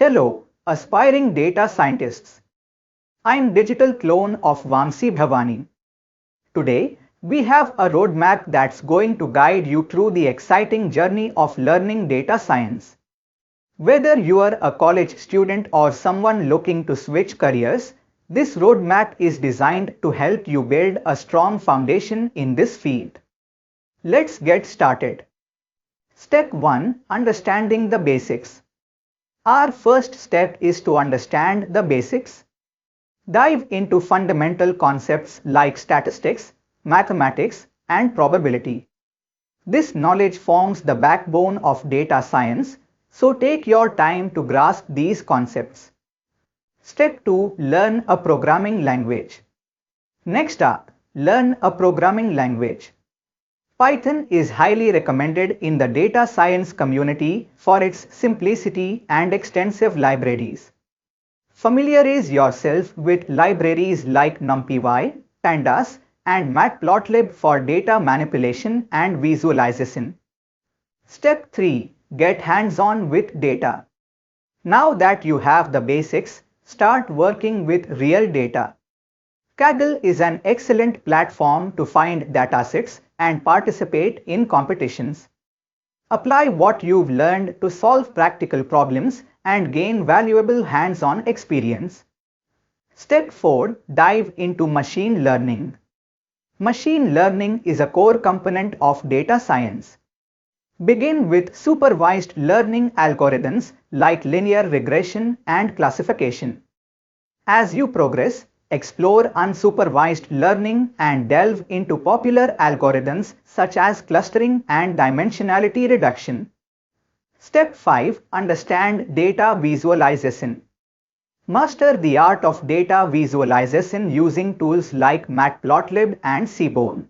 Hello, aspiring data scientists. I'm digital clone of Vamsi Bhavani. Today, we have a roadmap that's going to guide you through the exciting journey of learning data science. Whether you are a college student or someone looking to switch careers, this roadmap is designed to help you build a strong foundation in this field. Let's get started. Step 1. Understanding the basics. Our first step is to understand the basics. Dive into fundamental concepts like statistics, mathematics, and probability. This knowledge forms the backbone of data science, so take your time to grasp these concepts. Step 2. Learn a programming language. Next up, learn a programming language. Python is highly recommended in the data science community for its simplicity and extensive libraries. Familiarize yourself with libraries like NumPy, Pandas, and Matplotlib for data manipulation and visualization. Step 3. Get hands-on with data. Now that you have the basics, start working with real data. Kaggle is an excellent platform to find datasets and participate in competitions. Apply what you've learned to solve practical problems and gain valuable hands-on experience. Step 4. Dive into machine learning. Machine learning is a core component of data science. Begin with supervised learning algorithms like linear regression and classification. As you progress, explore unsupervised learning and delve into popular algorithms such as clustering and dimensionality reduction. Step 5. Understand data visualization. Master the art of data visualization using tools like Matplotlib and Seaborn.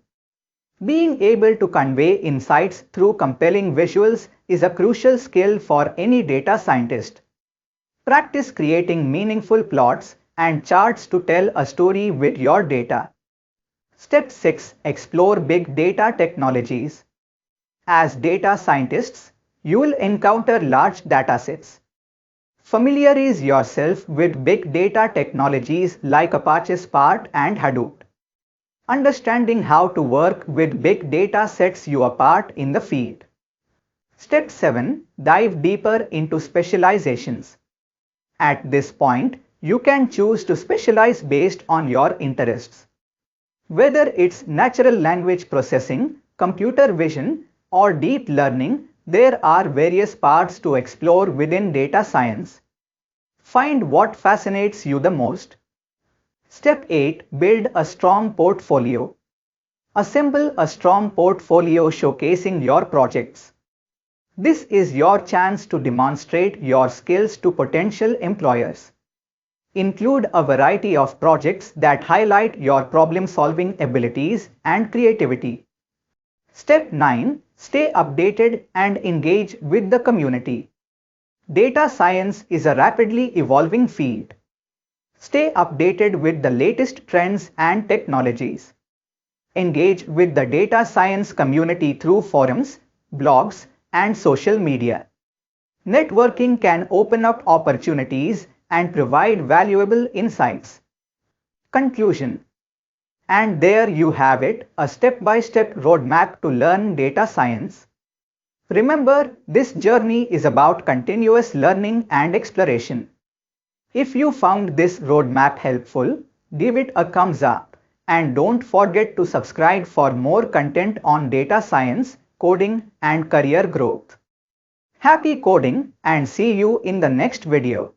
Being able to convey insights through compelling visuals is a crucial skill for any data scientist. Practice creating meaningful plots and charts to tell a story with your data. Step 6. Explore big data technologies. As data scientists, you will encounter large datasets. Familiarize yourself with big data technologies like Apache Spark and Hadoop. Understanding how to work with big data sets you apart in the field. Step 7. Dive deeper into specializations. At this point, you can choose to specialize based on your interests. Whether it's natural language processing, computer vision, or deep learning, there are various paths to explore within data science. Find what fascinates you the most. Step 8. Build a strong portfolio. Assemble a strong portfolio showcasing your projects. This is your chance to demonstrate your skills to potential employers. Include a variety of projects that highlight your problem-solving abilities and creativity. Step 9. Stay updated and engage with the community. Data science is a rapidly evolving field. Stay updated with the latest trends and technologies. Engage with the data science community through forums, blogs, and social media. Networking can open up opportunities and provide valuable insights. Conclusion. And there you have it, a step-by-step roadmap to learn data science. Remember, this journey is about continuous learning and exploration. If you found this roadmap helpful, give it a thumbs up and don't forget to subscribe for more content on data science, coding, and career growth. Happy coding and see you in the next video.